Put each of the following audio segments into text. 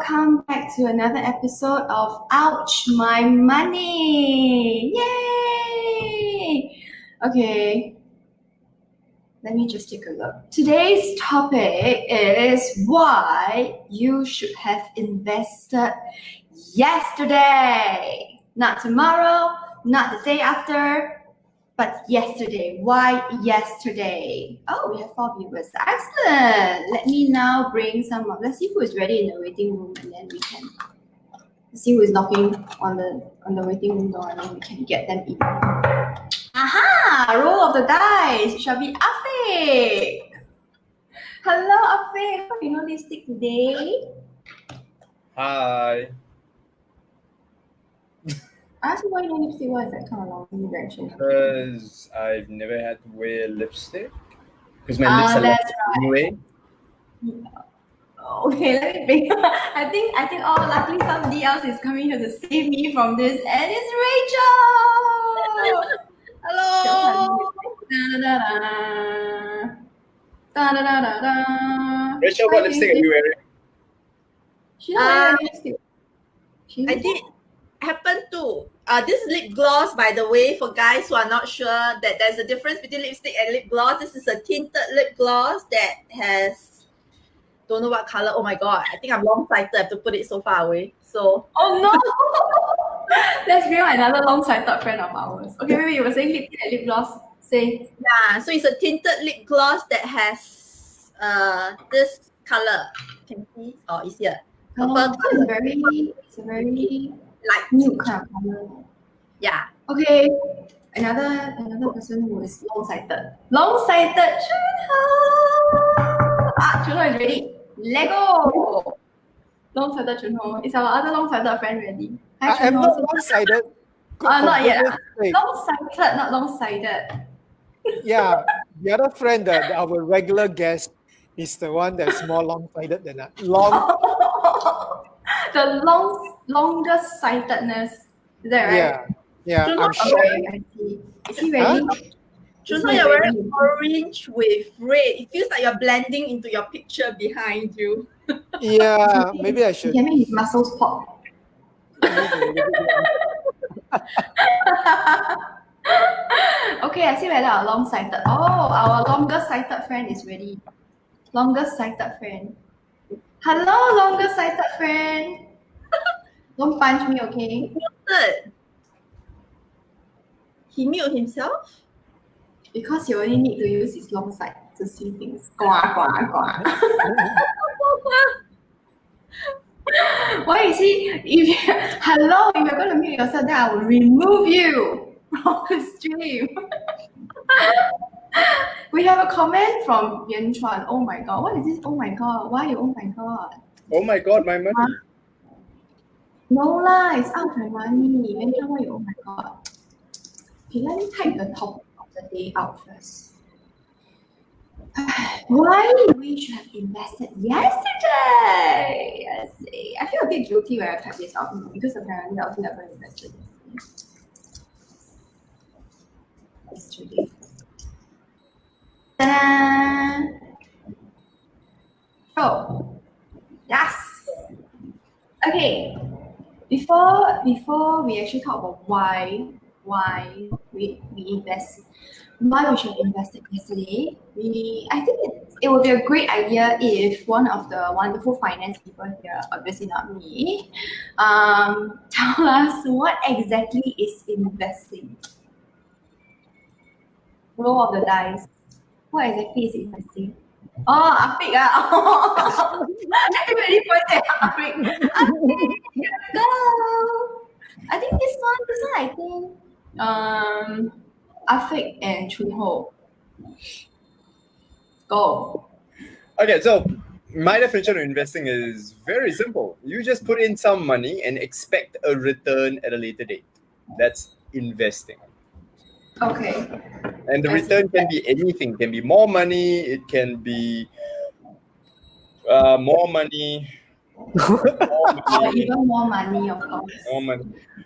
welcome back to another episode of Ouch My Money. Yay! Okay, let me just take a look. Today's topic is why you should have invested yesterday. Not tomorrow, not the day after, but yesterday. Why yesterday? Oh, we have 4 viewers. Excellent. Let me now bring some up. Let's see who is ready in the waiting room, and then we can see who is knocking on the waiting room door, and then we can get them in. Aha! Roll of the dice. It shall be Afiq. Hello, Afiq. How do you know lipstick today? Hi. I asked you why you know lipstick. Why is that kind of long direction? Because I've never had to wear lipstick. Because my lips are that's right. Anyway. Okay, let me bring. I think luckily somebody else is coming here to save me from this, and it's Rachel. Hello. Da-da-da-da. Rachel, what lipstick are you wearing? She's not wearing lipstick. I did happen to. This lip gloss, by the way, for guys who are not sure that there's a difference between lipstick and lip gloss. This is a tinted lip gloss that has, don't know what color. Oh my god, I think I'm long-sighted. I have to put it so far away. So. Oh no! Let's bring another long-sighted friend of ours. Okay, wait, you were saying lip tint and lip gloss. Say. Yeah, so it's a tinted lip gloss that has this color. Can you see? Oh, it's here. It's a very light nude kind of color. Yeah. Okay, another person who is long-sighted. Long-sighted Chunho. Chunho is ready. Lego. Long-sighted Chunho. Is our other long-sighted friend ready? Hi, I'm not long-sighted. Not yet. Long-sighted, not long-sighted. Yeah, the other friend, our regular guest, is the one that's more long-sighted than that. The longest sightedness. Is that right? Yeah. I'm sure. Okay, I see. Is he ready? Chunho, you're wearing orange with red. It feels like you're blending into your picture behind you. Yeah, maybe I should. He can make his muscles pop. Okay, I see whether our long-sighted. Oh, our longest-sighted friend is ready. Longest-sighted friend. Hello, longest-sighted friend. Don't punch me, okay? Muted. He mute himself? Because you only need to use his long sight to see things. Why is he? Hello, if you're going to mute yourself, then I will remove you from the stream. We have a comment from Yan Chuan. Oh my god, what is this? Oh my god, why you? Oh my god. Oh my god, my money. No lah, it's out my money. Yan Chuan, why you? Oh my god. Okay, let me type the topic of the day out first. Why we should have invested yesterday? Let's see. I feel a bit guilty when I type this out because apparently I was never invested yesterday. Ta-da! Oh, yes. Okay. Before we actually talk about why we invest, why we should invest yesterday, I think it would be a great idea if one of the wonderful finance people here, obviously not me, tell us what exactly is investing. Roll of the dice. What exactly is investing? Oh, Afiq. Everybody pointed at Afiq. Afiq, go. I think this one, Afiq and Chunho. Go. Okay, so my definition of investing is very simple. You just put in some money and expect a return at a later date. That's investing. Okay. And the return can be anything. It can be more money. It can be more money. Even more money, of course. More money.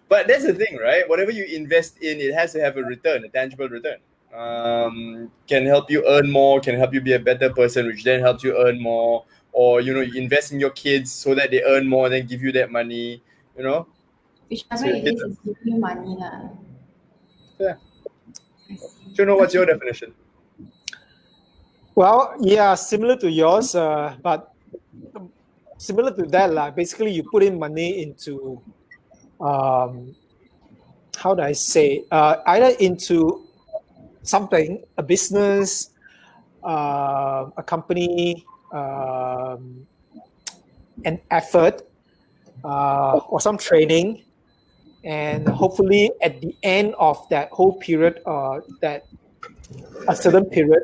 But that's the thing, right? Whatever you invest in, it has to have a return, a tangible return. Can help you earn more, can help you be a better person, which then helps you earn more, or you invest in your kids so that they earn more and then give you that money. Whichever So it is, it's giving you money lah. Yeah. Juno, what's your definition? Well, yeah, similar to yours, but similar to that, basically you put in money into, how do I say, either into something, a business, a company, an effort, or some training, and hopefully at the end of that whole period, that a certain period,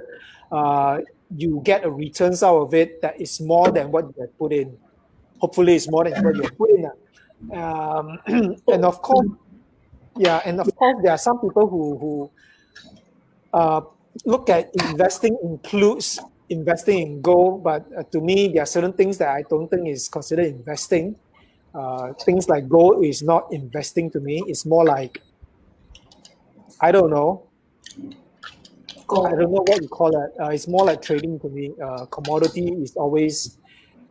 you get a returns out of it that is more than what you have put in. Hopefully, it's more than what you have put in. And of course, there are some people who look at investing includes investing in gold, but to me, there are certain things that I don't think is considered investing. Things like gold is not investing to me. It's more like, I don't know. Gold. I don't know what you call it. It's more like trading to me. Commodity is always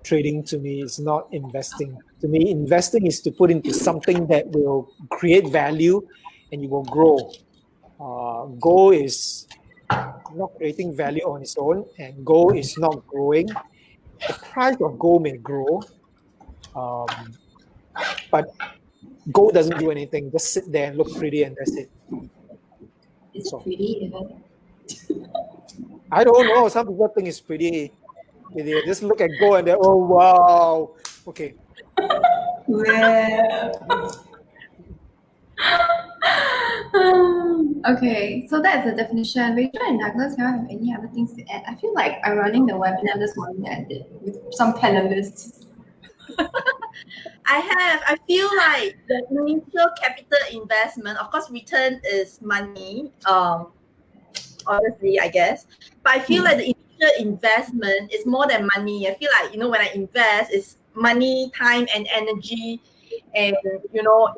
trading to me. It's not investing. To me, investing is to put into something that will create value and you will grow. Gold is not creating value on its own, and gold is not growing. The price of gold may grow, but gold doesn't do anything. Just sit there and look pretty, and that's it. It's So- pretty even. I don't know. Some people think it's pretty. They just look at gold and they're, oh wow. Okay. Well. Okay, so that's the definition. Rachel and Douglas, do you have any other things to add? I feel like I'm running the webinar this morning that I did with some panelists. I feel like the initial capital investment, of course, return is money, obviously, I guess. But I feel like the initial investment is more than money. I feel like, when I invest, it's money, time, and energy, and,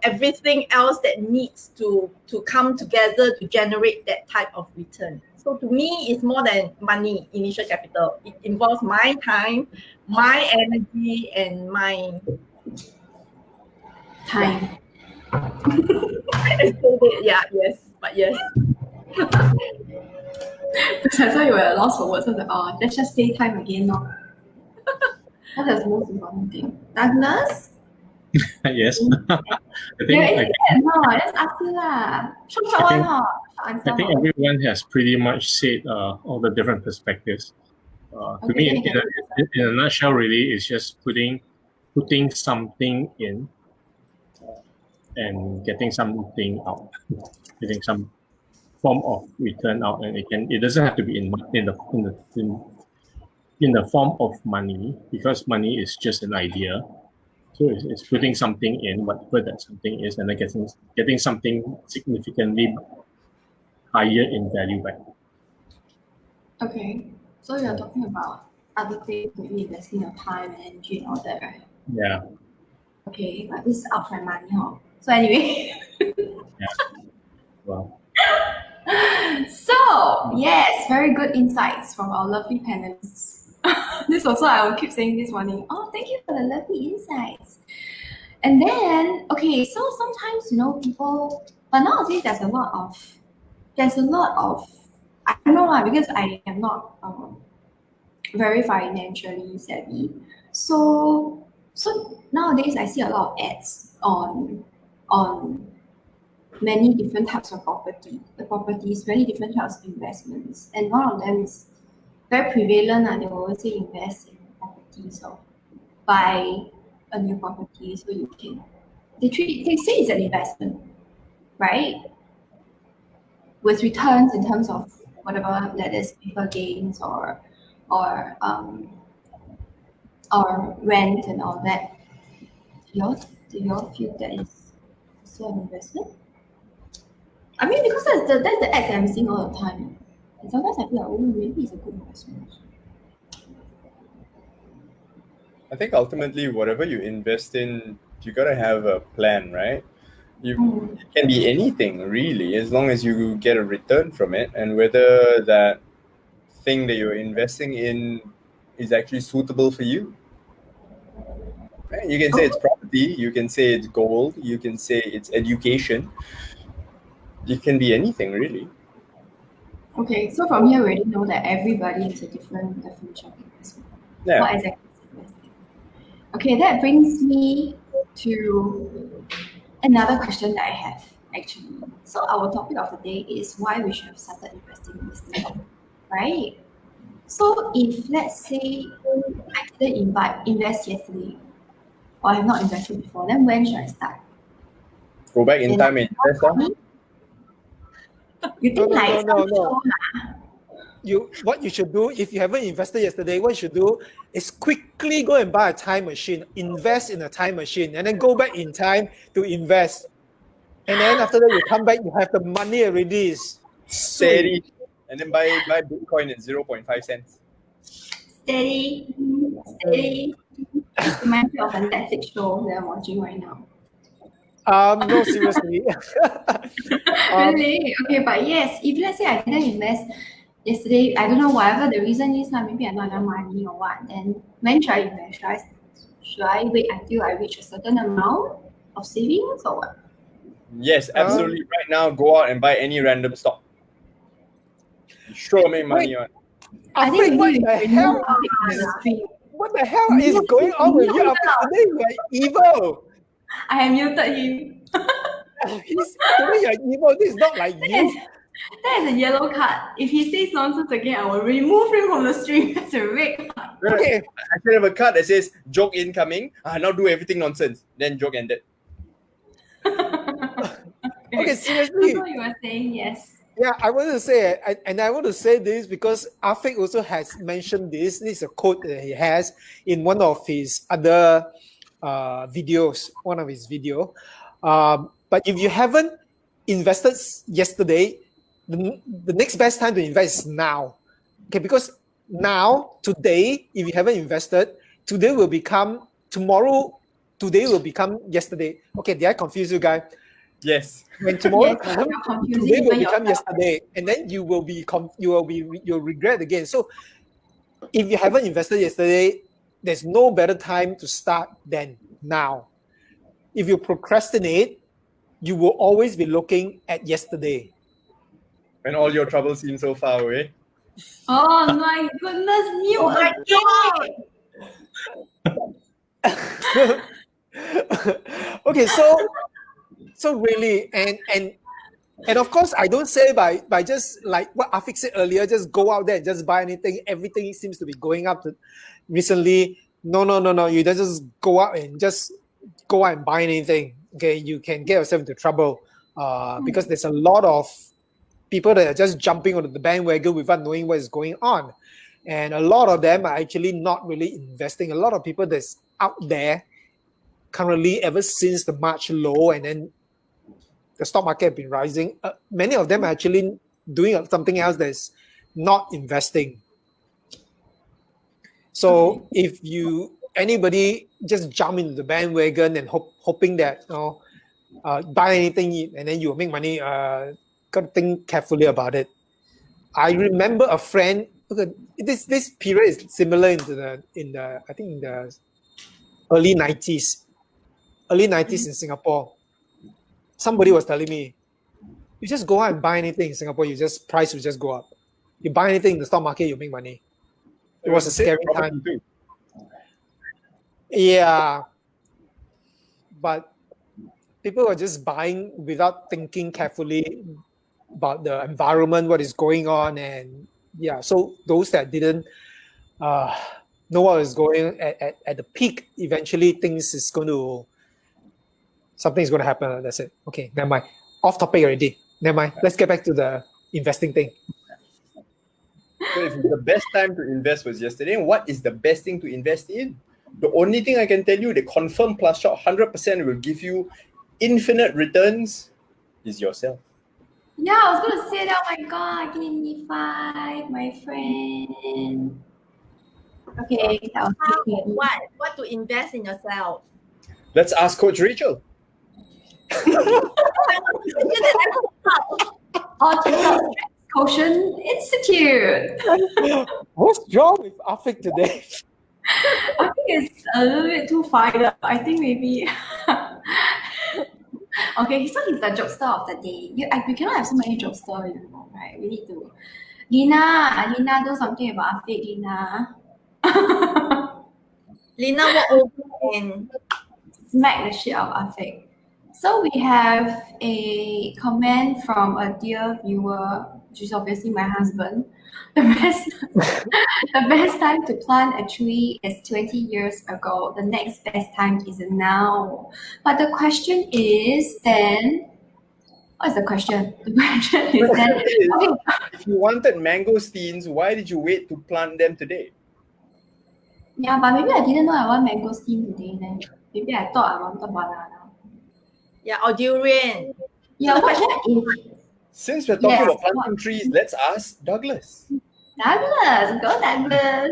everything else that needs to come together to generate that type of return. So to me, it's more than money, initial capital. It involves my time, my energy, and my Time. yeah, yes, but yes. Because I thought you were at a loss for words. So I was like, let's just say time again, no? That's the most important thing. Douglas? Yes. I Yeah, think let's ask you lah. Short one, answer. I think everyone has pretty much said all the different perspectives. To Okay, me, then in a nutshell, really, it's just putting something in and getting something out, getting some form of return out, and it doesn't have to be in the form of money, because money is just an idea. So it's putting something in, whatever that something is, and then getting something significantly higher in value back. Okay, so you're talking about other things, maybe investing your time and energy and all that, right? Yeah. Okay, but this is upfront money, huh? So anyway, Well, so yes, very good insights from our lovely panelists. This also, I will keep saying this morning. Oh, thank you for the lovely insights. And then, okay, so sometimes, people, but nowadays there's a lot of, I don't know why, because I am not very financially savvy. So nowadays I see a lot of ads on many different types of properties, many different types of investments. And one of them is very prevalent, and they will always say invest in properties or buy a new property so you can. They say it's an investment, right? With returns in terms of whatever that is, paper gains or rent and all that. Do you all feel that is still an investment? I mean, because that's the ads I'm seeing all the time. And sometimes I feel like, maybe it's a good investment. I think ultimately, whatever you invest in, you gotta have a plan, right? It can be anything really, as long as you get a return from it, and whether that thing that you're investing in is actually suitable for you. Right? You can say it's property, you can say it's gold, you can say it's education. It can be anything, really. Okay, so from here we already know that everybody has a different definition of investment. Yeah. What exactly is investing? Okay, that brings me to another question that I have actually. So our topic of the day is why we should have started investing in this thing, right? So if let's say I didn't invest yesterday, or I have not invested before, then when should I start? Go back in time and invest. You think No. What you should do if you haven't invested yesterday, what you should do is quickly go and buy a time machine, invest in a time machine, and then go back in time to invest. And then after that, you come back, you have the money already. Steady. And then buy Bitcoin at 0.5 cents. Steady. It reminds me of a Netflix show that I'm watching right now. No, seriously. Really? Okay, but yes, if let's say I didn't invest yesterday, I don't know whatever the reason is, maybe I not enough money or what, then when should I invest? Should I wait until I reach a certain amount of savings or what? Yes, absolutely. Right now, go out and buy any random stock. You sure make money on. I think what we the need hell? to stream. What the hell is going on with you? Today you are evil. I have muted him. Today you are evil. This is not like you. That is a yellow card. If he says nonsense again, I will remove him from the stream. That's a red card. Okay. I should have a card that says joke incoming. Now do everything nonsense. Then joke ended. Okay, seriously. That's what you were saying, yes. Yeah, I want to say, and I want to say this because Afiq also has mentioned this. This is a quote that he has in one of his other videos, but if you haven't invested yesterday, the next best time to invest is now. Okay, because now, today, if you haven't invested, today will become tomorrow. Today will become yesterday. Okay, did I confuse you guys? Yes. When tomorrow Yes, comes, you're confusing today will even become yourself. yesterday, and then you'll regret again. So, if you haven't invested yesterday, there's no better time to start than now. If you procrastinate, you will always be looking at yesterday. When all your troubles seem so far away. Oh my goodness, you Oh my again. Okay, so really, and of course, I don't say by just like what Afiq said earlier, just go out there and just buy anything. Everything seems to be going up recently. No. You don't just go out and buy anything. Okay, you can get yourself into trouble because there's a lot of people that are just jumping onto the bandwagon without knowing what is going on. And a lot of them are actually not really investing. A lot of people that's out there currently ever since the March low and then the stock market has been rising. Many of them are actually doing something else that's not investing. So if anybody just jump into the bandwagon and hoping that buy anything and then you'll make money, gotta think carefully about it. I remember a friend. Look, this period is similar in the early 90s. Early 90s in Singapore. Somebody was telling me, you just go out and buy anything in Singapore, price will just go up. You buy anything in the stock market, you make money. It was a scary time. Yeah. But people were just buying without thinking carefully about the environment, what is going on, and yeah. So those that didn't know what was going at the peak, eventually something's going to happen. That's it. Okay, never mind. Off topic already. Never mind. Let's get back to the investing thing. So if the best time to invest was yesterday, what is the best thing to invest in? The only thing I can tell you, the confirmed plus shot 100% will give you infinite returns is yourself. Yeah, I was going to say that. Oh my God, give me 5, my friend. Okay, that was What to invest in yourself? Let's ask Coach Rachel. Or TikTok Ocean Institute. What's wrong with Afik today? I think it's a little bit too fired up. I think maybe. Okay, so he's the jokester of the day. We cannot have so many jokesters, right? We need to. Lina, do something about Afik, Lina. Lina walk over and Smack the shit out of Afik. So we have a comment from a dear viewer, which is obviously my husband. The best time to plant a tree is 20 years ago. The next best time is now. But the question is then, what is the question? The question is then, okay, If you wanted mangosteens, why did you wait to plant them today? yeah, but maybe I didn't know I want mangosteen today then. Maybe I thought I wanted banana. yeah, or durian. Yeah, what if Since we're talking Yes. about planting trees, let's ask Douglas. Douglas, go Douglas.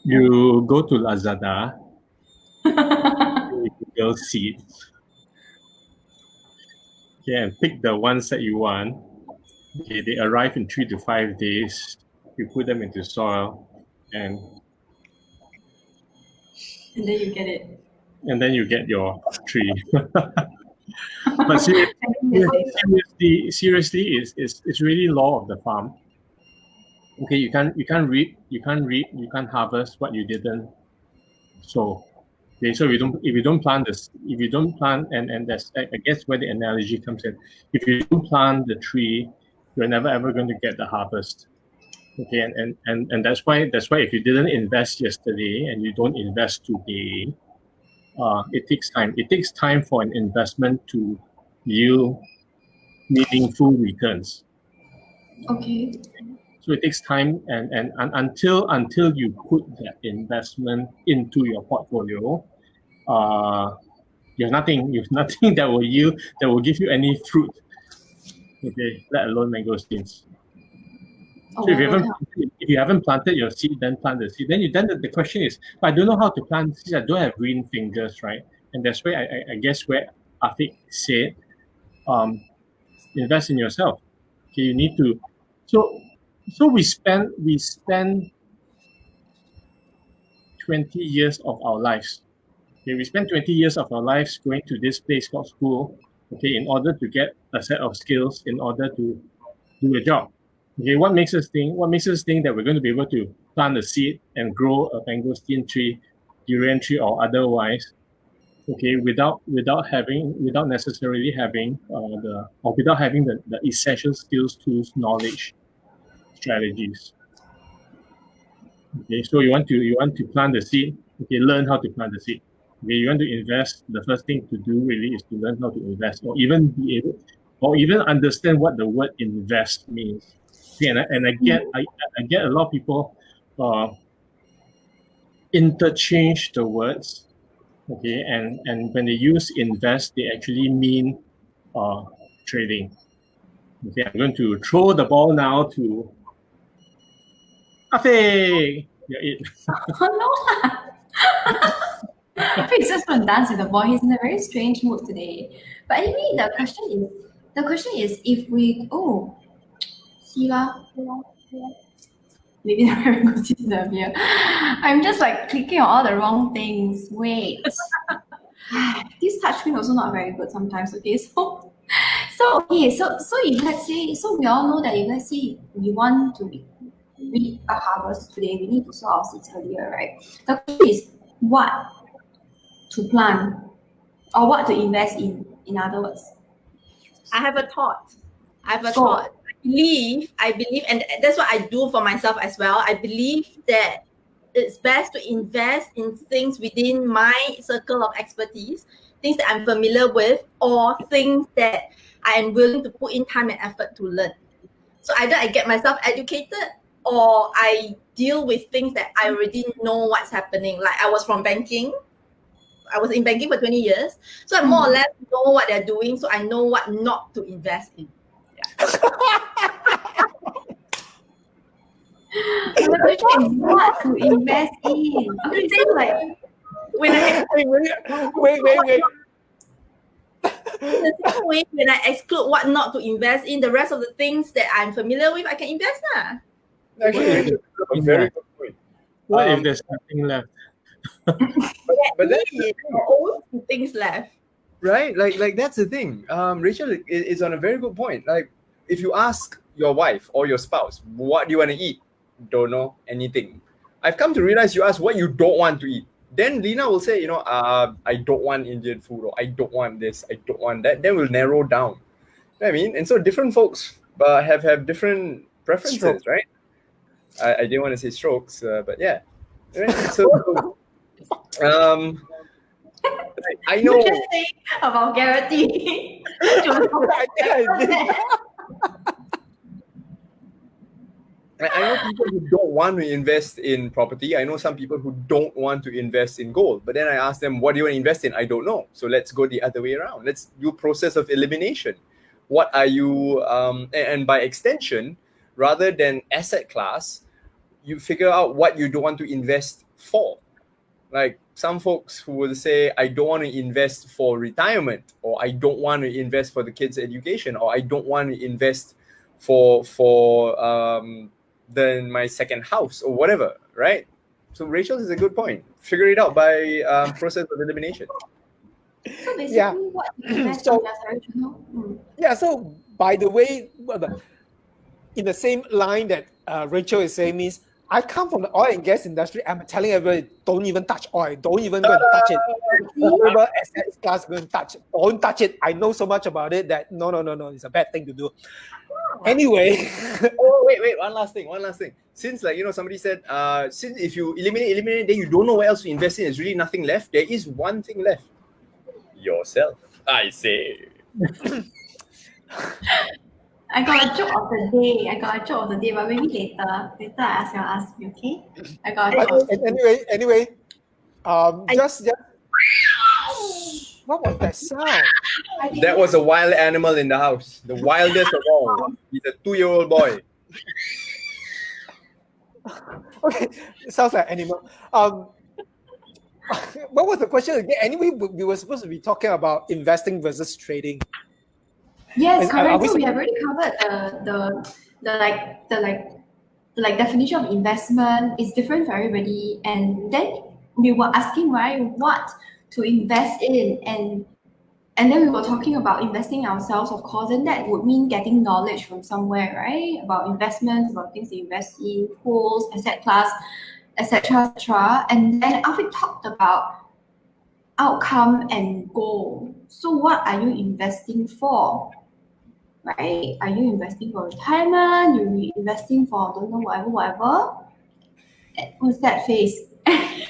You go to Lazada, you Google seeds. Okay, and pick the ones that you want. Okay, they arrive in 3 to 5 days. You put them into soil, and And then you get it. then you get your tree. But seriously, it's really law of the farm. Okay, you can't reap, you can't harvest what you didn't sow. Okay, so if you don't plant, and that's, I guess, where the analogy comes in. If you don't plant the tree, you're never ever going to get the harvest. Okay, and that's why if you didn't invest yesterday and you don't invest today, it takes time. It takes time for an investment to yield meaningful returns. Okay. So it takes time, and until you put that investment into your portfolio, you've nothing that will give you any fruit. Okay, let alone mangosteens. Oh, So if you haven't planted your seed, then plant the seed. Then the question is, I don't know how to plant seeds. I don't have green fingers, right? And that's where I guess where Afik said, invest in yourself. Okay, you need to. So we spend 20 years of our lives. Okay, we spend 20 years of our lives going to this place called school. Okay, in order to get a set of skills, in order to do a job. Okay, what makes us think that we're going to be able to plant a seed and grow a mangosteen tree, durian tree, or otherwise? Okay, without necessarily having the essential skills, tools, knowledge, strategies. Okay, so you want to plant the seed. Okay, learn how to plant the seed. Okay, you want to invest. The first thing to do really is to learn how to invest, or even understand what the word invest means. Okay, and I get a lot of people interchange the words. Okay, and when they use invest, they actually mean trading. Okay, I'm going to throw the ball now to Afik. You're it. Oh no! Afik is just going to dance with the ball. He's in a very strange mood today. But anyway, the question is if we see lah. Maybe the mangosteens are here. I'm just like clicking on all the wrong things. Wait. This touchscreen also not very good sometimes. Okay, so if let's say, so we all know that if let's say we want to reap a harvest today, we need to sow our seeds earlier, right? The question is what to plant or what to invest in other words. I have a thought. I believe, and that's what I do for myself as well. I believe that it's best to invest in things within my circle of expertise, things that I'm familiar with, or things that I am willing to put in time and effort to learn. So either I get myself educated or I deal with things that I already know what's happening. Like I was in banking for 20 years. So I more or less know what they're doing. So I know what not to invest in. The question is what to invest in. Okay, then like When I Wait. In the same way, when I exclude what not to invest in, the rest of the things that I'm familiar with, I can invest. Actually, a very good point. What if Um, there's nothing left? but then, There are always things left. right? Like that's the thing. Rachel is on a very good point. Like, if you ask your wife or your spouse, what do you want to eat? Don't know anything. I've come to realize you ask what you don't want to eat. Then Lena will say, I don't want Indian food, or I don't want this, I don't want that. Then we'll narrow down. You know what I mean? And so different folks have different preferences, Stroke. right? I didn't want to say strokes, but yeah. Right? So, I know. You just say a vulgarity. I think I did. I know people who don't want to invest in property. I know some people who don't want to invest in gold. But then I ask them, what do you want to invest in? I don't know. So let's go the other way around. Let's do process of elimination. What are you, and by extension, rather than asset class, you figure out what you don't want to invest for. Like some folks who will say, I don't want to invest for retirement, or I don't want to invest for the kids' education, or I don't want to invest for then my second house or whatever, right? So Rachel's is a good point. Figure it out by process of elimination. So basically, Yeah. what you invest So- in does original. Yeah, so by the way, in the same line that Rachel is saying means, I come from the oil and gas industry. I'm telling everybody, don't even touch oil. Don't even go and touch it. Whatever assets class go and touch it. Don't touch it. I know so much about it that no, it's a bad thing to do. Anyway, Oh, wait, one last thing. Since somebody said, since if you eliminate, then you don't know where else to invest in. There's really nothing left. There is one thing left. Yourself. I say. I got a joke of the day. But maybe later I ask you, okay? I got a joke. of the day. anyway, just what was that sound? That was a wild animal in the house. The wildest of all. He's a 2-year-old boy. Okay, it sounds like animal. What was the question again? Anyway, we were supposed to be talking about investing versus trading. Yes, And are correct. we So we have already covered the definition of investment is different for everybody, and then we were asking, right, what to invest in, and then we were talking about investing ourselves, of course, and that would mean getting knowledge from somewhere, right, about investments, about things to invest in, pools, asset class, etc., etc. And then after we talked about outcome and goal, so what are you investing for? Right? Are you investing for retirement? You're investing for don't know whatever. What's that face? and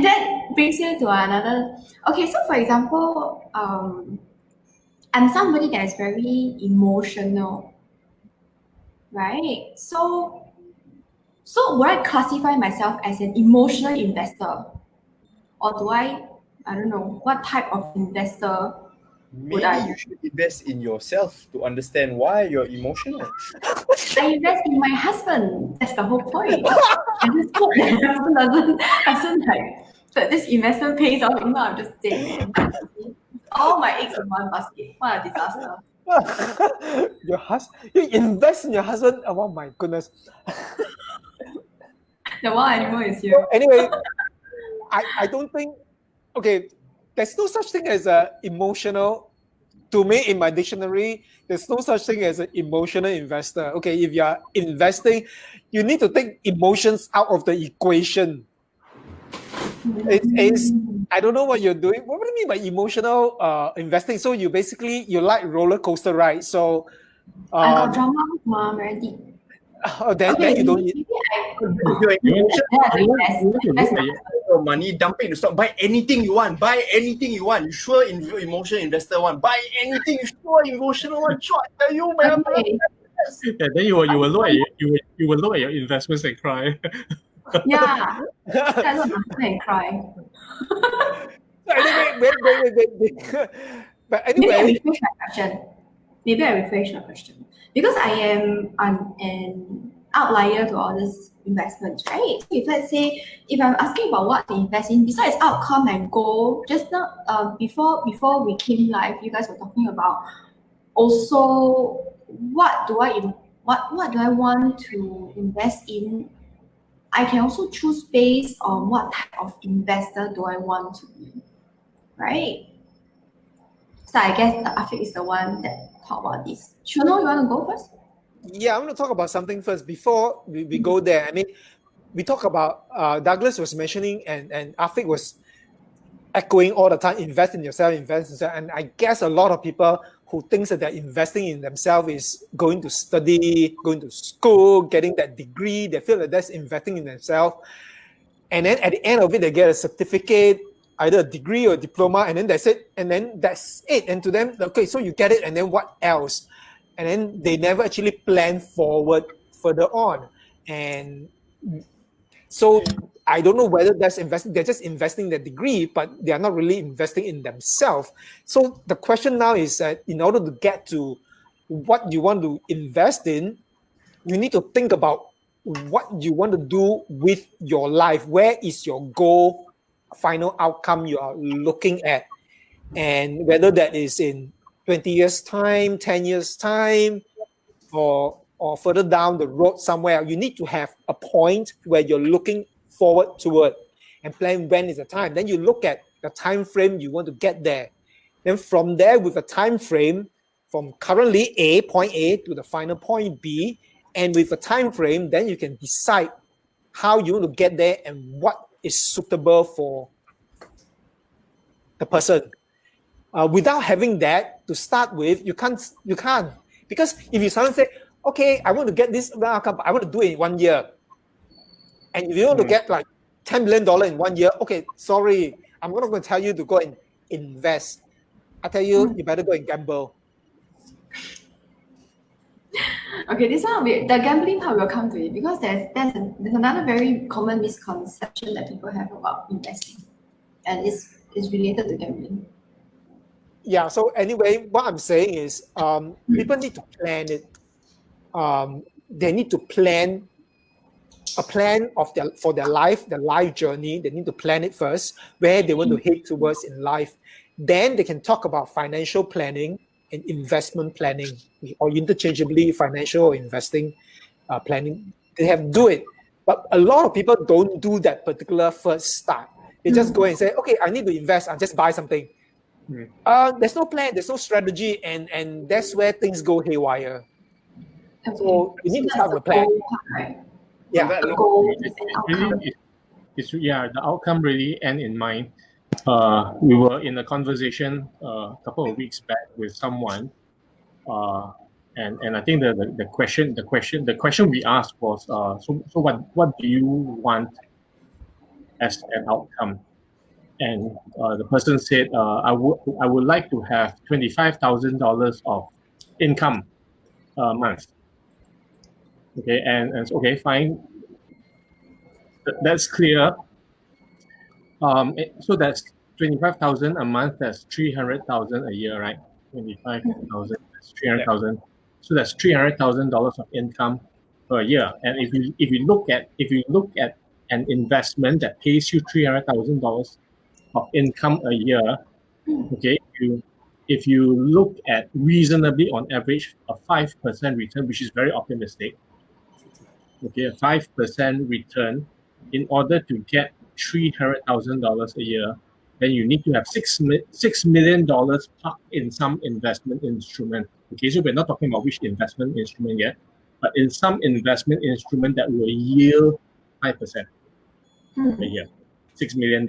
that brings you to another. Okay, so for example, I'm somebody that is very emotional, right? So would I classify myself as an emotional investor, or do I don't know what type of investor? Maybe I? you should invest in yourself to understand why you're emotional. I invest in my husband. That's the whole point. I just hope that my husband doesn't like that this investment pays off. If not, I'm just saying. All my eggs in one basket. What a disaster. You invest in your husband. Oh my goodness. The wild animal is here. Anyway, I don't think. Okay, there's no such thing as a emotional. To me, in my dictionary, there's no such thing as an emotional investor. Okay, if you are investing, you need to take emotions out of the equation. It's I don't know what you're doing. What do you mean by emotional investing? So you like roller coaster rides. So I got drama with mom already. then you don't need. Maybe If you're emotional, your money, dump it in the stock, buy anything you want. You sure emotional investor one. Buy anything, you sure emotional one. Sure, I tell you, man. Okay. Yeah, then you will look at your investments and cry. Yeah. I look and cry. Wait. But Maybe I anyway, rephrase my question. Because I am outlier to all these investments, right? If let's say, if I'm asking about what to invest in, besides outcome and goal, just now, before we came live, you guys were talking about also what do I want to invest in. I can also choose based on what type of investor do I want to be, right? So I guess Afiq is the one that talk about this. Shuno, you want to go first? Yeah, I want to talk about something first before we go there. I mean, we talk about Douglas was mentioning and Afiq was echoing all the time, invest in yourself, and I guess a lot of people who thinks that they're investing in themselves is going to study, going to school, getting that degree. They feel that that's investing in themselves. And then at the end of it, they get a certificate, either a degree or a diploma, and then that's it. And then that's it. And to them, okay, so you get it, and then what else? And then they never actually plan forward further on. And so I don't know whether that's investing. They're just investing their degree, but they are not really investing in themselves. So the question now is that in order to get to what you want to invest in, you need to think about what you want to do with your life. Where is your goal, final outcome you are looking at? And whether that is in 20 years' time, 10 years' time, or further down the road somewhere, you need to have a point where you're looking forward toward and plan when is the time. Then you look at the time frame you want to get there. Then from there, with a time frame from currently point A to the final point B, and with a time frame, then you can decide how you want to get there and what is suitable for the person. Without having that to start with, you can't. Because if you suddenly say, okay, I want to get this outcome, I want to do it in 1 year. And if you want to get like $10 million in 1 year, okay, sorry, I'm not going to tell you to go and invest. I tell you, you better go and gamble. Okay, this one the gambling part will come to it because there's another very common misconception that people have about investing, and it's related to gambling. Yeah. So anyway, what I'm saying is, people need to plan it. They need to plan a plan for their life journey. They need to plan it first, where they want to head towards in life. Then they can talk about financial planning and investment planning, or interchangeably financial or investing planning. They have to do it. But a lot of people don't do that particular first start. They just go and say, okay, I need to invest, I'll just buy something. There's no plan, there's no strategy, and that's where things go haywire. Okay. So you need to start with a plan. Right? Yeah. The goal It's and outcome. really, the outcome really end in mind. We were in a conversation a couple of weeks back with someone, and I think the question we asked was, so what do you want as an outcome? And the person said, I would like to have $25,000 of income a month. Okay, and okay, fine. That's clear. So that's 25,000 a month. That's 300,000 a year, right? 25,000. That's 300,000. So that's $300,000 of income per year. And if you look at an investment that pays you $300,000 of income a year, okay, if you look at reasonably on average a 5% return, which is very optimistic, okay, a 5% return, in order to get $300,000 a year, then you need to have $6 million plugged in some investment instrument. Okay, so we're not talking about which investment instrument yet, but in some investment instrument that will yield 5% a year, $6 million.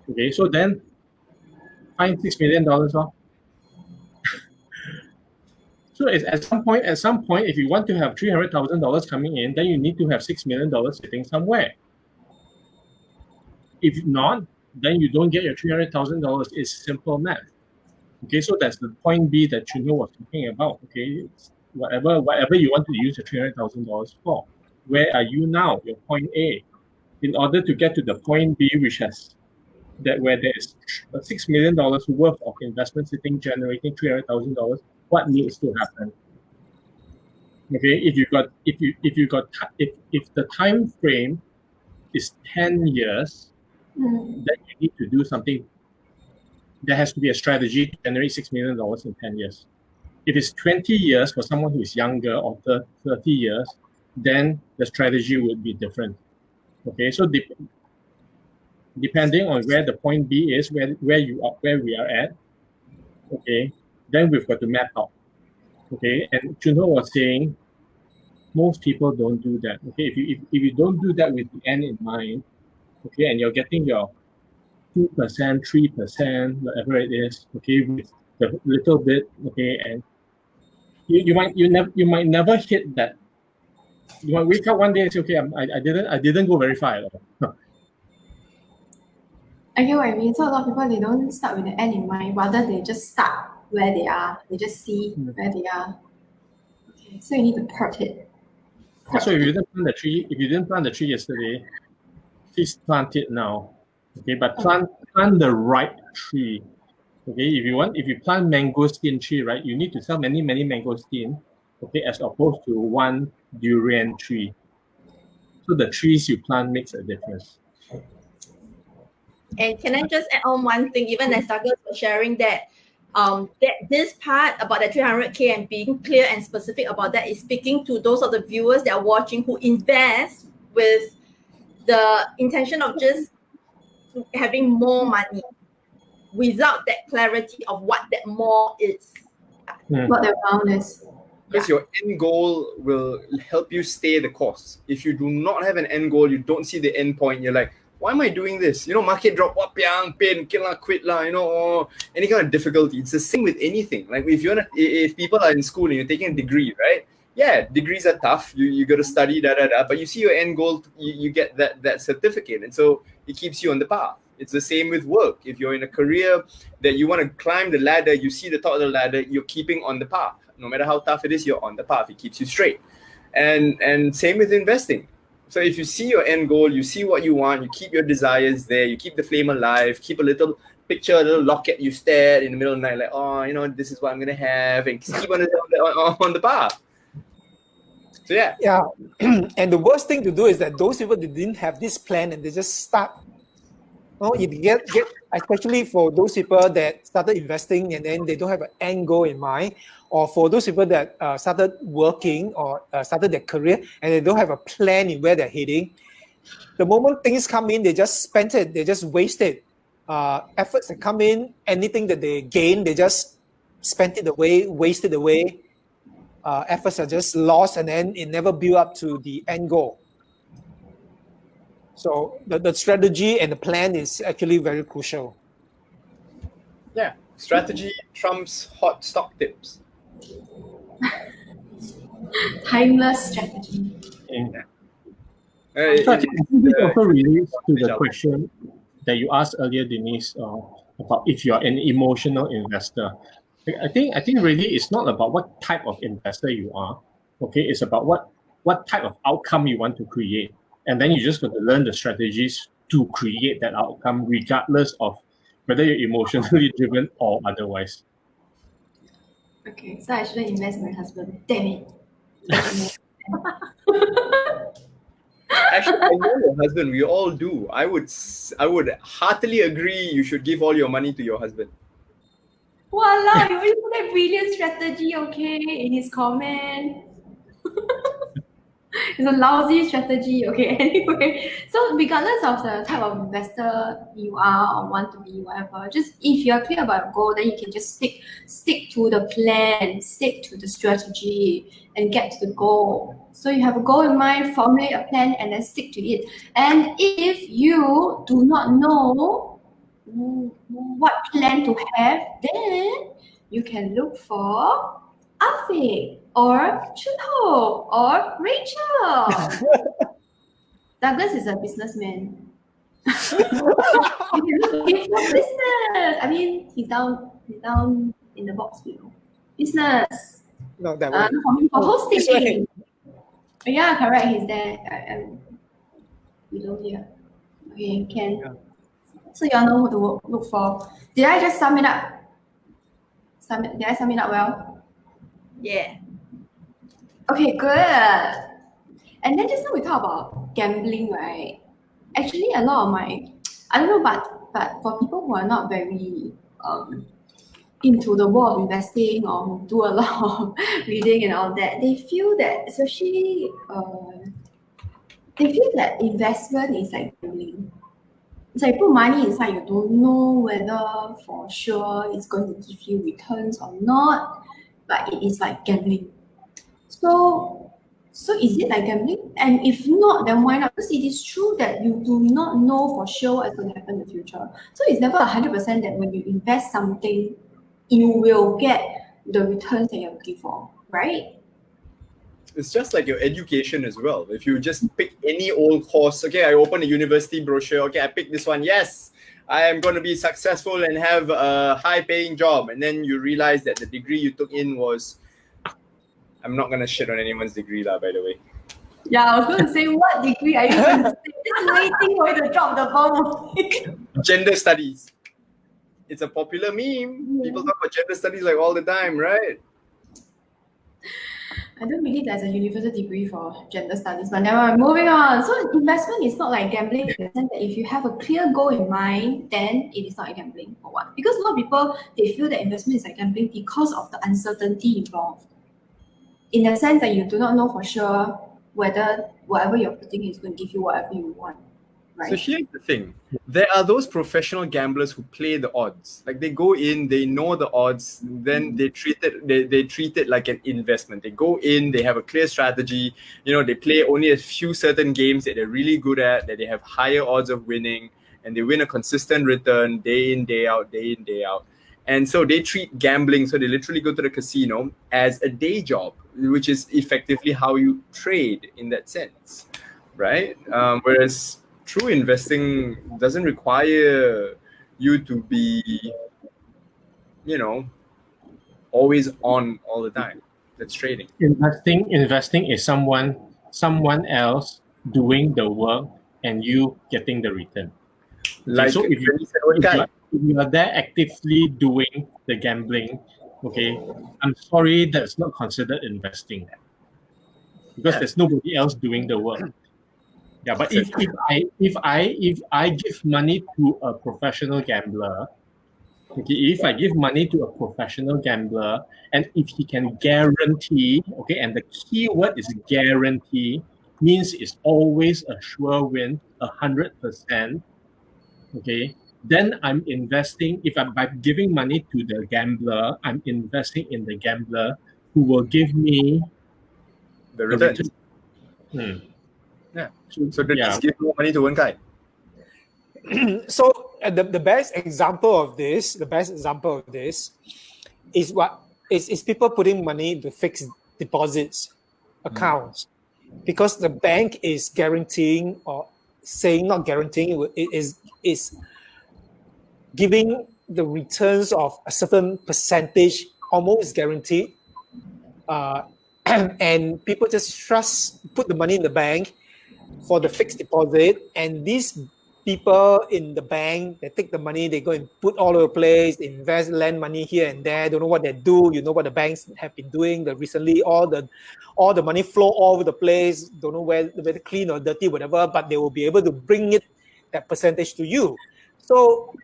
Okay, so then find $6 million off. So at some point, if you want to have $300,000 coming in, then you need to have $6 million sitting somewhere. If not, then you don't get your $300,000. It's simple math. Okay, so that's the point B that Chun-Ho was talking about. Okay, it's whatever you want to use the $300,000 for. Where are you now? Your point A. In order to get to the point B, where there is $6 million worth of investment sitting generating $300,000, what needs to happen? Okay, if the time frame is 10 years, Mm. then you need to do something. There has to be a strategy to generate $6 million in 10 years. If it's 20 years for someone who is younger, or 30 years, then the strategy would be different. Okay, so depending on where the point B is, where we are at, okay, then we've got to map out. Okay, and Junho was saying most people don't do that. Okay, if you don't do that with the end in mind, okay, and you're getting your 2%, 3%, whatever it is, okay, with the little bit, okay, and you might never hit that. You might wake up one day and say, okay, I didn't go very far at all. I get what you mean. So a lot of people, they don't start with the end in mind. Rather, they just start where they are. They just see where they are. Okay, so you need to port it. So if you didn't plant the tree yesterday, please plant it now. Okay, but plant the right tree. Okay, if you plant mangosteen tree, right, you need to sell many mangosteen, okay, as opposed to one durian tree. So the trees you plant makes a difference. And can I just add on one thing? Even as Douglas was sharing that this part about the 300K and being clear and specific about that is speaking to those of the viewers that are watching who invest with the intention of just having more money without that clarity of what that more is. What the amount is. Because your end goal will help you stay the course. If you do not have an end goal, you don't see the end point, you're like, why am I doing this? You know, market drop, piang, pain, kill lah, quit lah, you know, or any kind of difficulty. It's the same with anything. Like if people are in school and you're taking a degree, right? Yeah, degrees are tough. You got to study, but you see your end goal, you get that certificate. And so it keeps you on the path. It's the same with work. If you're in a career that you want to climb the ladder, you see the top of the ladder, you're keeping on the path. No matter how tough it is, you're on the path. It keeps you straight. And same with investing. So if you see your end goal, you see what you want, you keep your desires there, you keep the flame alive, keep a little picture, a little locket you stare at in the middle of the night, like, oh, you know, this is what I'm going to have, and keep on the path. So yeah. Yeah. And the worst thing to do is that those people that didn't have this plan and they just start. Oh, you get especially for those people that started investing and then they don't have an end goal in mind, or for those people that started working or started their career and they don't have a plan in where they're heading. The moment things come in, they just spent it, they just waste it. Efforts that come in, anything that they gain, they just spent it away, wasted away. Efforts are just lost and then it never build up to the end goal. So the strategy and the plan is actually very crucial. Yeah, strategy trumps hot stock tips. Timeless strategy. So I think this also relates to the question that you asked earlier, Denise, about if you're an emotional investor. I think really it's not about what type of investor you are. Okay, it's about what type of outcome you want to create. And then you just got to learn the strategies to create that outcome, regardless of whether you're emotionally driven or otherwise. Okay, so I shouldn't invest in my husband. Damn it. Actually, I know your husband. We all do. I would heartily agree. You should give all your money to your husband. Walao, you always put that brilliant strategy, okay, in his comment. It's a lousy strategy, okay. Anyway, so regardless of the type of investor you are or want to be, whatever, just if you're clear about your goal, then you can just stick to the plan, stick to the strategy, and get to the goal. So you have a goal in mind, formulate a plan, and then stick to it. And if you do not know what plan to have, then you can look for Afiq or Junho or Rachel. Douglas is a businessman. He's looking for business. I mean, he's down in the box below. Business. No, that way. For hosting. This way. Yeah, correct. He's there. Below here. Okay, can. Yeah. So you all know who to look for. Did I just sum it up? Did I sum it up well? Yeah. Okay, good. And then just now we talk about gambling, right? Actually, a lot of I don't know, but for people who are not very into the world of investing or who do a lot of reading and all that, they feel that, especially, they feel that investment is like gambling. It's like put money inside, you don't know whether for sure it's going to give you returns or not, but it is like gambling. So is it like gambling? And if not, then why not? Because it is true that you do not know for sure what's going to happen in the future. So it's never 100% that when you invest something, you will get the returns that you're looking for, right? It's just like your education as well. If you just pick any old course, okay, I open a university brochure, okay, I pick this one, yes, I am going to be successful and have a high-paying job. And then you realize that the degree you took in was, I'm not going to shit on anyone's degree, by the way. Yeah, I was going to say, what degree are you going to say? Just waiting for you to drop the bomb. Gender studies. It's a popular meme. People talk about gender studies like all the time, right? I don't believe there's a university degree for gender studies, but never mind. Moving on. So investment is not like gambling in the sense that if you have a clear goal in mind, then it is not a gambling or what? Because a lot of people, they feel that investment is like gambling because of the uncertainty involved. In the sense that you do not know for sure whether whatever you're putting is going to give you whatever you want. Right? So here's the thing. There are those professional gamblers who play the odds. Like they go in, they know the odds, then they treat it like an investment. They go in, they have a clear strategy, they play only a few certain games that they're really good at, that they have higher odds of winning, and they win a consistent return day in, day out, day in, day out. And so they treat gambling, so they literally go to the casino as a day job, which is effectively how you trade in that sense, right? Whereas true investing doesn't require you to be, always on all the time. That's trading. Investing is someone else doing the work and you getting the return. Like so if you are there actively doing the gambling, okay, I'm sorry, that's not considered investing because there's nobody else doing the work. Yeah, but if I give money to a professional gambler, okay, if I give money to a professional gambler, and if he can guarantee, okay, and the key word is guarantee, means it's always a sure win, 100%, okay, then I'm investing, by giving money to the gambler, I'm investing in the gambler who will give me the return. Yeah. So just give more money to one guy. So the best example of this is people putting money into fixed deposits accounts because the bank is guaranteeing or saying not guaranteeing, it is giving the returns of a certain percentage almost guaranteed, and people just put the money in the bank for the fixed deposit, and these people in the bank, they take the money, they go and put all over the place, invest, lend money here and there, don't know what they do. You know what the banks have been doing recently, all the money flow all over the place, don't know whether clean or dirty, whatever, but they will be able to bring that percentage to you. So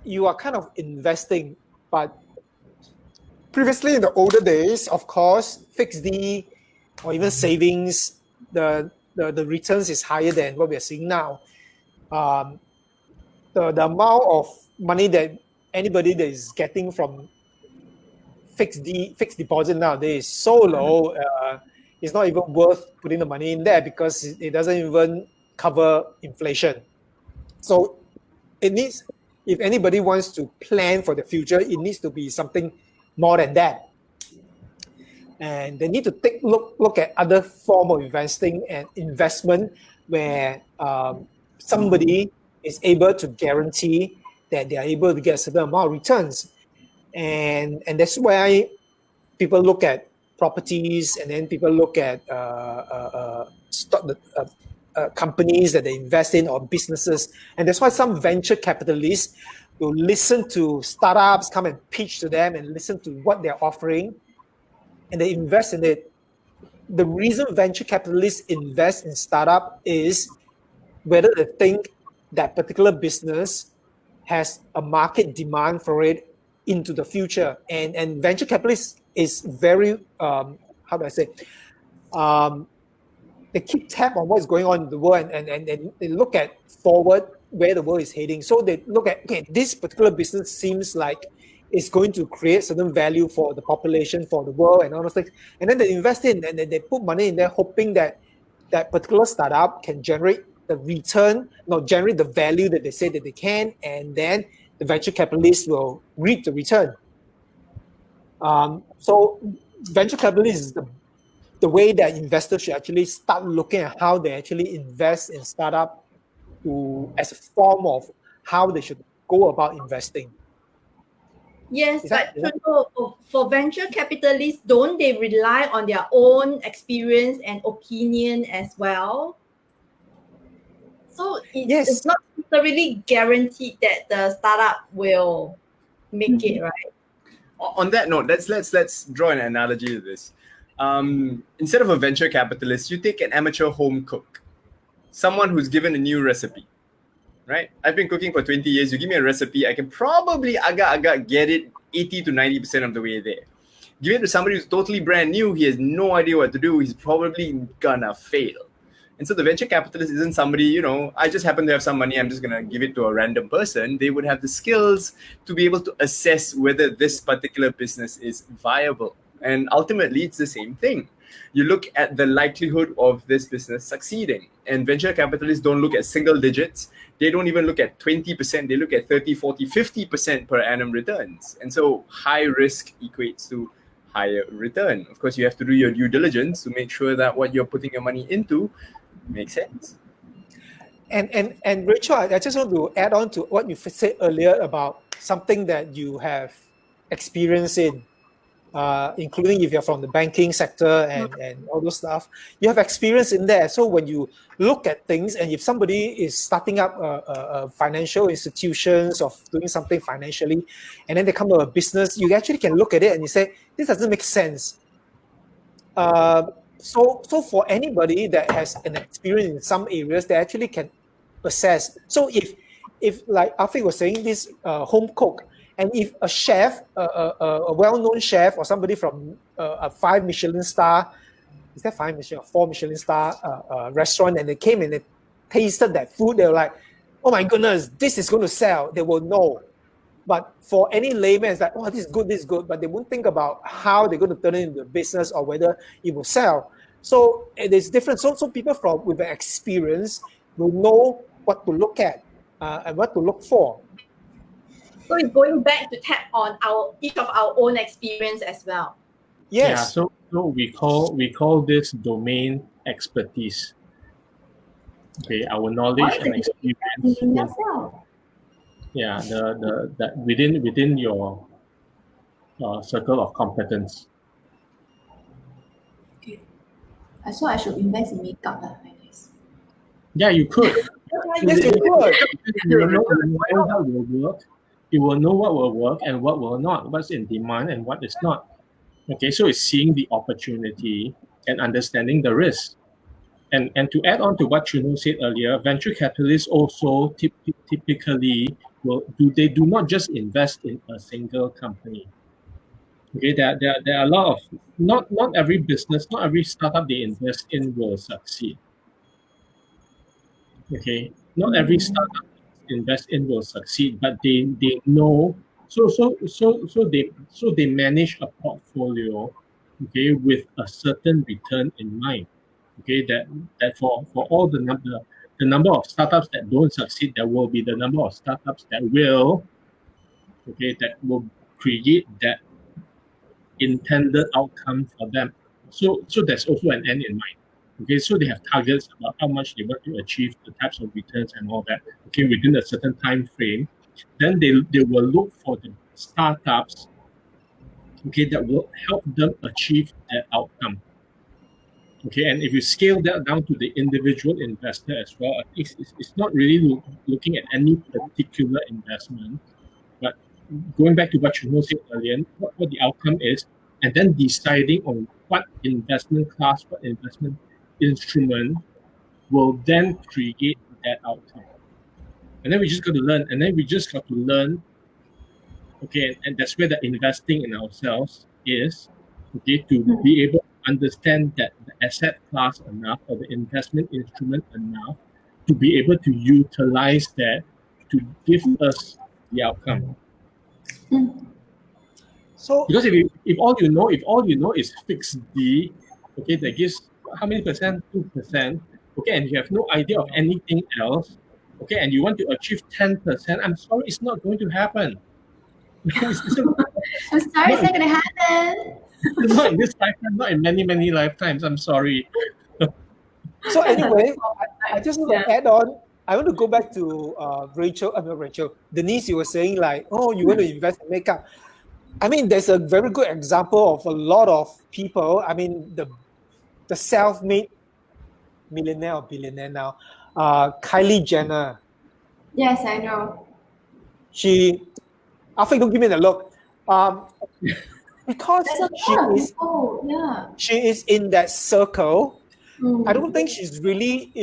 you are kind of investing, but previously in the older days, of course, fixed D or even savings, the returns is higher than what we are seeing now. The amount of money that anybody that is getting from fixed deposit nowadays is so low, it's not even worth putting the money in there because it doesn't even cover inflation. So it needs, if anybody wants to plan for the future, it needs to be something more than that. And they need to look at other form of investing and investment where somebody is able to guarantee that they are able to get a certain amount of returns. And that's why people look at properties, and then people look at companies that they invest in or businesses. And that's why some venture capitalists will listen to startups, come and pitch to them and listen to what they're offering, and they invest in it. the reason venture capitalists invest in startup is whether they think that particular business has a market demand for it into the future. And venture capitalists is very, how do I say, they keep tab on what's going on in the world and they look at forward where the world is heading. So they look at, okay, this particular business seems like it's going to create certain value for the population, for the world and all those things. And then they invest in and then they put money in there hoping that that particular startup can generate the return, generate the value that they say that they can, and then the venture capitalists will reap the return. So venture capitalists is the way that investors should actually start looking at how they actually invest in startup as a form of how they should go about investing. Yes, for venture capitalists, don't they rely on their own experience and opinion as well? So it's not necessarily guaranteed that the startup will make it, right? On that note, let's draw an analogy to this. Instead of a venture capitalist, you take an amateur home cook, someone who's given a new recipe, right? I've been cooking for 20 years. You give me a recipe, I can probably agak get it 80 to 90% of the way there. Give it to somebody who's totally brand new, he has no idea what to do, he's probably gonna fail. And so the venture capitalist isn't somebody, I just happen to have some money, I'm just going to give it to a random person. They would have the skills to be able to assess whether this particular business is viable. And ultimately, it's the same thing. You look at the likelihood of this business succeeding. And venture capitalists don't look at single digits. They don't even look at 20%. They look at 30, 40, 50% per annum returns. And so high risk equates to higher return. Of course, you have to do your due diligence to make sure that what you're putting your money into makes sense. And Rachel, I just want to add on to what you said earlier about something that you have experience in, including if you're from the banking sector and all those stuff. You have experience in there. So when you look at things, and if somebody is starting up a financial institutions of doing something financially, and then they come to a business, you actually can look at it and you say, this doesn't make sense. So for anybody that has an experience in some areas, they actually can assess. So if like Afiq was saying, this home cook, and if a chef, a well-known chef or somebody from a 5 Michelin star, is that 5 Michelin or 4 Michelin star restaurant, and they came and they tasted that food, they were like, oh my goodness, this is going to sell, they will know. But for any layman, it's like, oh, this is good, but they won't think about how they're going to turn it into a business or whether it will sell. So it is different. So people with an experience will know what to look at and what to look for. So it's going back to tap on each of our own experience as well. Yes. Yeah. So we call this domain expertise. Okay, our knowledge and experience. Yeah, the within your circle of competence. Okay. I thought I should invest in makeup, I guess. Yeah, you could. Yes, you could. You will know how it will work. You will know what will work and what will not, what's in demand and what is not. Okay, so it's seeing the opportunity and understanding the risk. And to add on to what Chuno said earlier, venture capitalists also typically do not just invest in a single company. Okay, there are a lot of not every business, not every startup they invest in will succeed. Okay, not every startup they invest in will succeed, but they know. So they manage a portfolio, okay, with a certain return in mind. Okay, that for all the number of startups that don't succeed, there will be the number of startups that will create that intended outcome for them. So there's also an end in mind. Okay, so they have targets about how much they want to achieve, the types of returns and all that. Okay, within a certain time frame, then they will look for the startups, okay, that will help them achieve that outcome. Okay, and if you scale that down to the individual investor as well, it's not really looking at any particular investment, but going back to what Chuno said earlier, what the outcome is, and then deciding on what investment class, what investment instrument will then create that outcome. And then we just got to learn. Okay, and that's where the investing in ourselves is, okay, to be able to understand that the asset class enough or the investment instrument enough to be able to utilize that to give us the outcome. So Because if all you know is fixed D, okay, that gives how many percent? 2%. Okay, and you have no idea of anything else. Okay, and you want to achieve 10%. I'm sorry, it's not going to happen. I'm sorry, it's not gonna happen. Not in this lifetime, not in many lifetimes. I'm sorry. So anyway, I just want to add on. I want to go back to Denise. You were saying like, oh, you want to invest in makeup. I mean, there's a very good example of a lot of people. I mean, the self-made millionaire or billionaire now, Kylie Jenner. Yes, I know. After don't give me the look. Because There's a she lot of is people, yeah. she is in that circle. Mm. I don't think she's really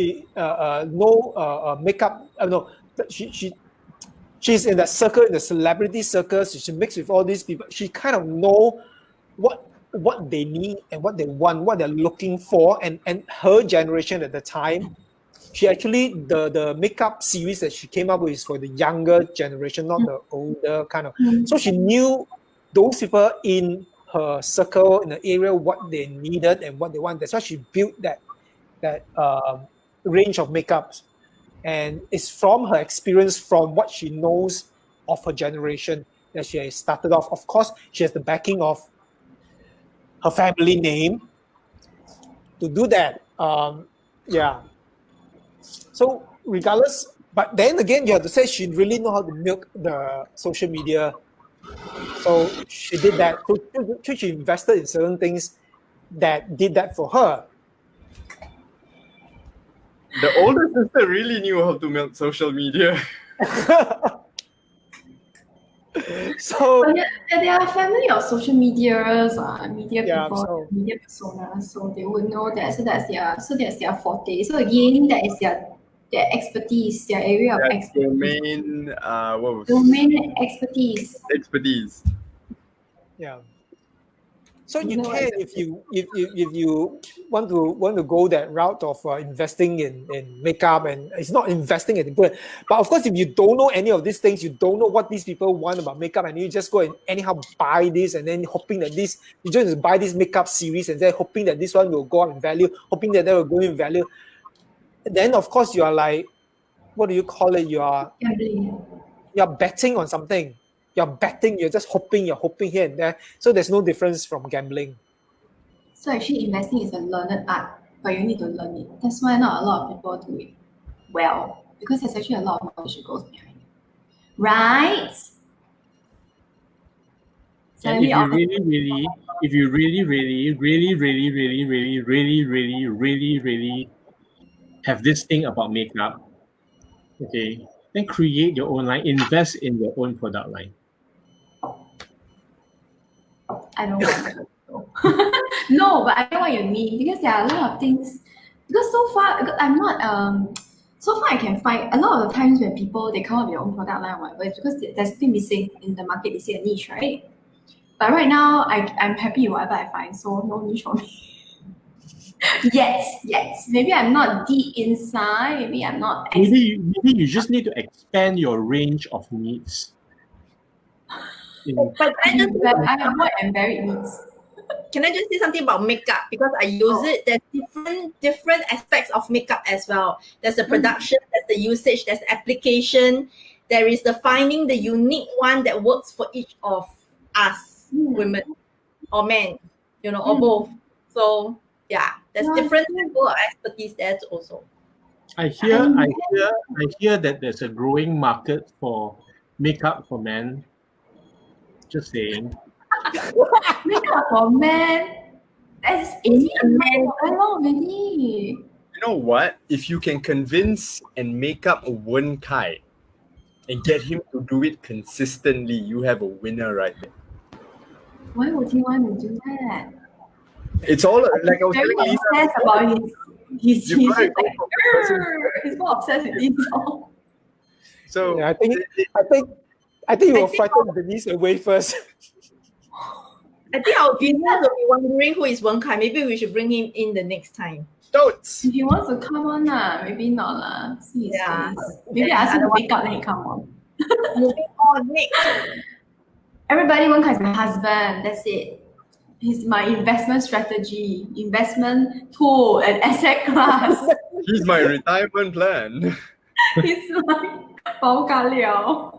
makeup. No, she's in that circle, in the celebrity circle. So she mixes with all these people. She kind of know what they need and what they want, what they're looking for, and her generation at the time. She actually the makeup series that she came up with is for the younger generation, not the older kind of. So she knew those people in her circle in the area what they needed and what they want. That's why she built that range of makeups, and it's from her experience, from what she knows of her generation that she has started off. Of course, she has the backing of her family name to do that. Yeah. So regardless, but then again, you have to say she really know how to milk the social media. So she did that. So she invested in certain things that did that for her. The older sister really knew how to milk social media. So But they are a family of social medias, media Yeah, people, so- media personas, so they would know that. So that's their forte. So again, that is their expertise, their area of That's expertise. domain Expertise. expertise. yeah. So you No, can if you want to go that route of investing in makeup, and it's not investing in but of course if you don't know any of these things, you don't know what these people want about makeup, and you just go and anyhow buy this, and then hoping that you just buy this makeup series and then hoping that this one will go up in value, hoping that will go in value, then of course you are like, what do you call it? You're betting on something. You're betting. You're just hoping. You're hoping here and there. So there's no difference from gambling. So actually, investing is a learned art, but you need to learn it. That's why not a lot of people do it well, because there's actually a lot of knowledge that goes behind it, right? So And if you really have this thing about makeup, okay, then create your own line, invest in your own product line. I don't want to. No, but I know what you mean, because there are a lot of things. Because so far, I'm not. So far, I can find a lot of the times when people they come up with their own product line or whatever, it's because there's something missing in the market. They see a niche, right? But right now, I'm happy with whatever I find, so no niche for me. Yes. Maybe I'm not deep inside. Maybe I'm not. Maybe you just need to expand your range of needs. But I avoid unburied needs. can I just say something about makeup? Because I use it. There's different aspects of makeup as well. There's the production, there's the usage, there's the application. There is the finding the unique one that works for each of us, women or men, or both. So yeah, there's different level of expertise there also. I hear that there's a growing market for makeup for men. Just saying. Makeup for men. That's easy. Men. Hello, really. You know what? If you can convince and make up Wen Kai and get him to do it consistently, you have a winner right there. Why would you want to do that? It's all like I was Very telling Lisa. obsessed about his You've got to just go like, from the person- "Grr." He's more obsessed with this song. So Yeah, I think you will frighten Denise away first. I think our viewers will be wondering who is Wen Kai. Maybe we should bring him in the next time. totes. If he wants to come on, maybe not lah. See his Yeah. face. Maybe ask him to wake up then he come on. Moving on next. Everybody, Wen Kai is my husband. That's it. He's my investment strategy, investment tool, and asset class. He's my retirement plan. He's my 包咖料.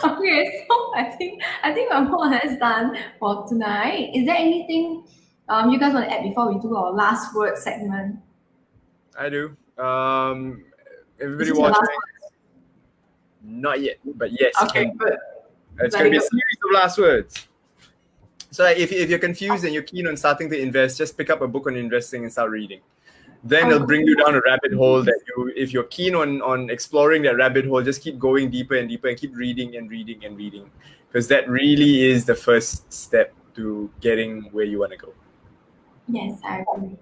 Okay, so I think we're more or less done for tonight. Is there anything you guys want to add before we do our last word segment? I do. Everybody This is your last watching? Not yet, but yes. Okay, can- good. It's Very going to be a good. series of last words. So if you're confused and you're keen on starting to invest, just pick up a book on investing and start reading. Then it'll bring you down a rabbit hole that if you're keen on exploring that rabbit hole, just keep going deeper and deeper and keep reading and reading and reading. Because that really is the first step to getting where you want to go. Yes, I agree.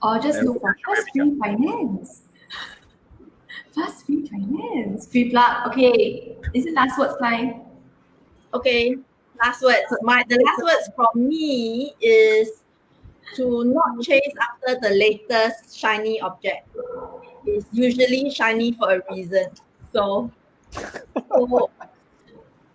Or just And look for where Fast Free Finance. Fast Free Finance. Free plug. Okay, is it last words time? Okay, last words. The last words from me is to not chase after the latest shiny object. It's usually shiny for a reason. So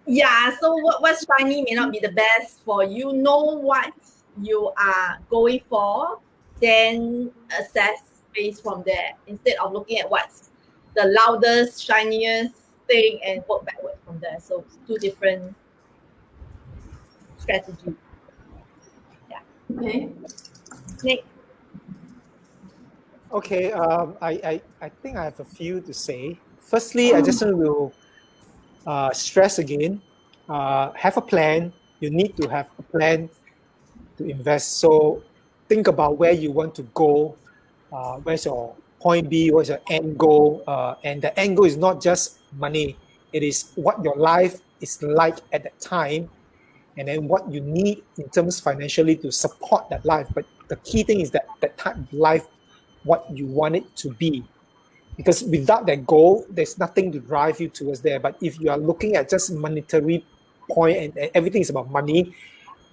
yeah, so what's shiny may not be the best for you. Know what you are going for, then assess based from there instead of looking at what's the loudest, shiniest thing and work backwards from there. So it's two different strategies. Okay. Next. Okay, I think I have a few to say. Firstly, I just want to stress again, have a plan. You need to have a plan to invest. So think about where you want to go, where's your point B, what's your end goal, and the end goal is not just money. It is what your life is like at that time, and then what you need in terms financially to support that life. But the key thing is that type of life, what you want it to be. Because without that goal, there's nothing to drive you towards there. But if you are looking at just monetary point and everything is about money,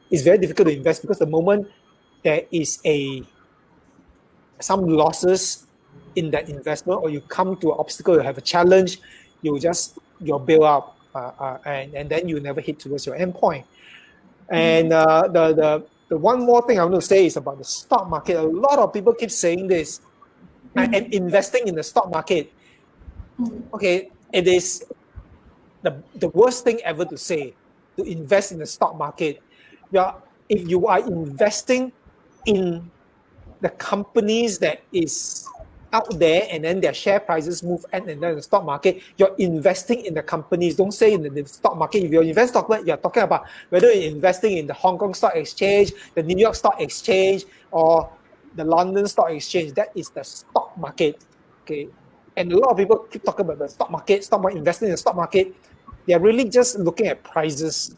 it's very difficult to invest because the moment there is some losses in that investment or you come to an obstacle, you have a challenge, you'll bail out and then you never hit towards your end point. And the one more thing I want to say is about the stock market. A lot of people keep saying this. And investing in the stock market, okay, it is the worst thing ever to say, to invest in the stock market. If you are investing in the companies that is out there and then their share prices move and then the stock market, you're investing in the companies. Don't say in the stock market. If you invest in stock market, you're talking about whether you're investing in the Hong Kong Stock Exchange, the New York Stock Exchange, or the London Stock Exchange. That is the stock market. Okay. And a lot of people keep talking about the stock market, investing in the stock market. They're really just looking at prices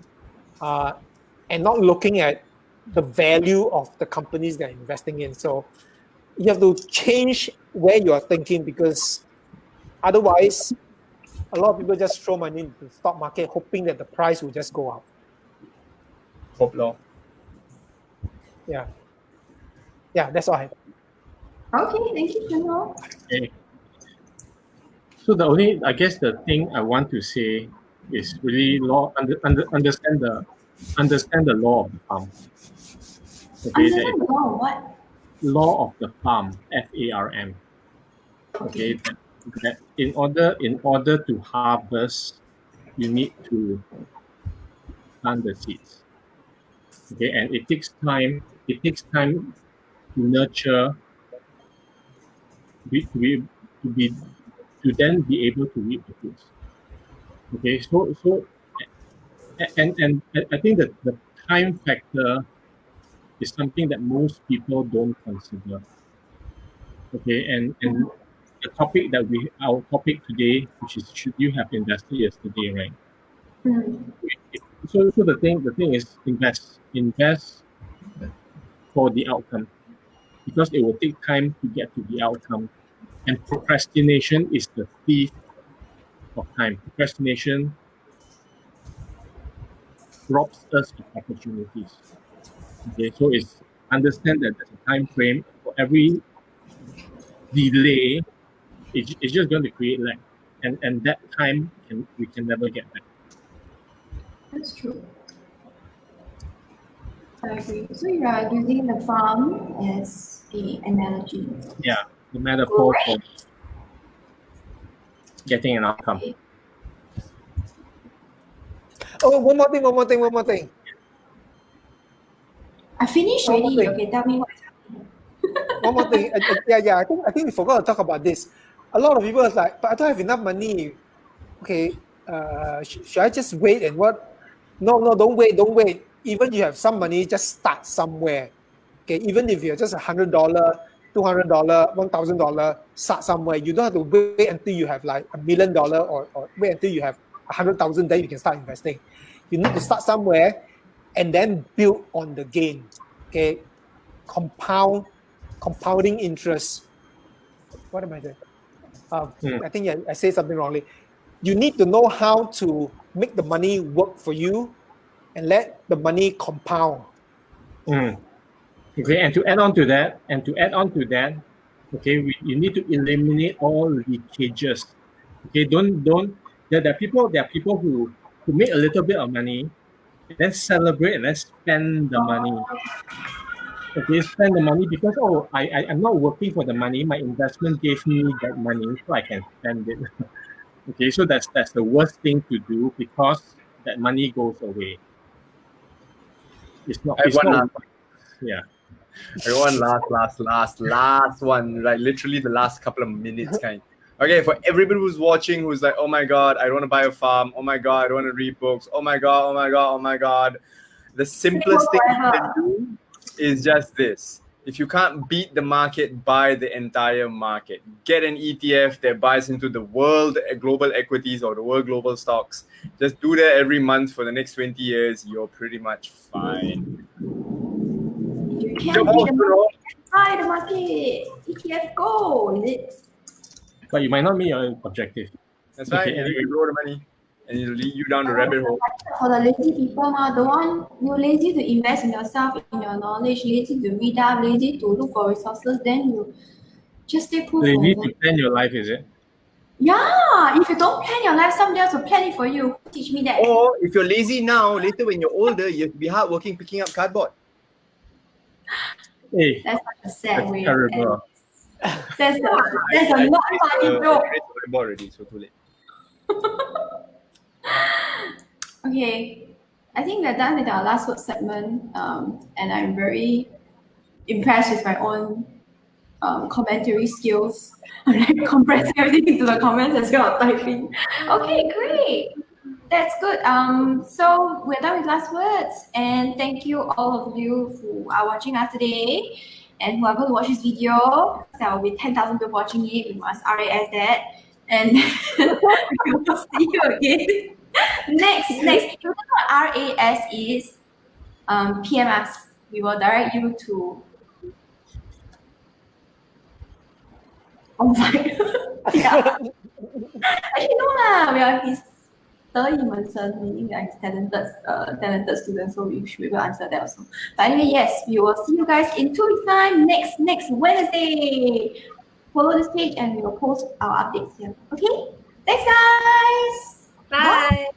and not looking at the value of the companies they're investing in. So you have to change where you are thinking, because otherwise a lot of people just throw money into the stock market hoping that the price will just go up. Hope no. Yeah, that's all I have. Okay, thank you, General. Okay. So I guess the thing I want to say is really understand the law of the farm. Okay, What? law of the farm, FARM. Okay, that in order to harvest, you need to plant the seeds. Okay, and it takes time. It takes time to nurture, to then be able to reap the fruits. Okay, so and I think that the time factor is something that most people don't consider. Okay, and the topic our topic today, which is should you have invested yesterday, right? So the thing is invest for the outcome, because it will take time to get to the outcome, and procrastination is the thief of time. Procrastination robs us of opportunities. Okay, so it's understand that there's a time frame for every delay. It's just going to create lag, and that time we can never get back. That's true. I agree. So you are using the farm as the analogy. Yeah, the metaphor for Great. getting an outcome. Oh, one more thing. I finished One more already. thing. Okay, tell me what. One more thing. I think we forgot to talk about this. A lot of people are like, but I don't have enough money. Okay, should I just wait and what? No, don't wait. Even you have some money, just start somewhere. Okay, even if you're just $100, $200, $1,000, start somewhere. You don't have to wait until you have like $1 million or wait until you have 100,000, then you can start investing. You need to start somewhere and then build on the gain. Okay, compounding interest. What am I doing? I think I say something wrongly. You need to know how to make the money work for you and let the money compound. Okay, and to add on to that, okay, you need to eliminate all leakages. Okay, don't. There are people who make a little bit of money, then celebrate and then spend the money. Okay, spend the money because I'm not working for the money. My investment gave me that money, so I can spend it. Okay, so that's the worst thing to do, because that money goes away. It's not. Yeah. Everyone, last one, like literally the last couple of minutes kind. Okay, for everybody who's watching, who's like, oh my god, I don't want to buy a farm. Oh my god, I don't want to read books. Oh my god. The simplest thing you can do is just this. If you can't beat the market, buy the entire market. Get an ETF that buys into the world global equities or the world global stocks. Just do that every month for the next 20 years. You're pretty much fine. You can't beat the market. Buy the market. ETF go. Is it? But you might not meet your objective. That's right. Okay, And you grow the money, and it'll lead you down the rabbit hole. For the lazy people, don't want you're lazy to invest in yourself, in your knowledge, lazy to read up, lazy to look for resources, then you just stay put. You need to plan your life, is it? Yeah, if you don't plan your life, somebody else will plan it for you. Teach me that. Or if you're lazy now, later when you're older, you have to be hardworking picking up cardboard. Hey, That's such a sad that's way. terrible. That's a not funny joke. It's already, so too late. Okay, I think we're done with our last word segment, and I'm very impressed with my own commentary skills. I'm like compressing everything into the comments as well, typing. Okay, great. That's good. So we're done with last words, and thank you all of you who are watching us today, and who are going to watch this video. There will be 10,000 people watching it. We must RAS that, and we will see you again. Next, you know what RAS is? PM us. We will direct you to. Oh my. Yeah. Actually, no lah. We are his 得意门生, meaning we are his talented students, so we should be able to answer that also. But anyway, yes, we will see you guys in 2 weeks' time, next Wednesday. Follow this page and we will post our updates here. Okay? Thanks, guys. Bye.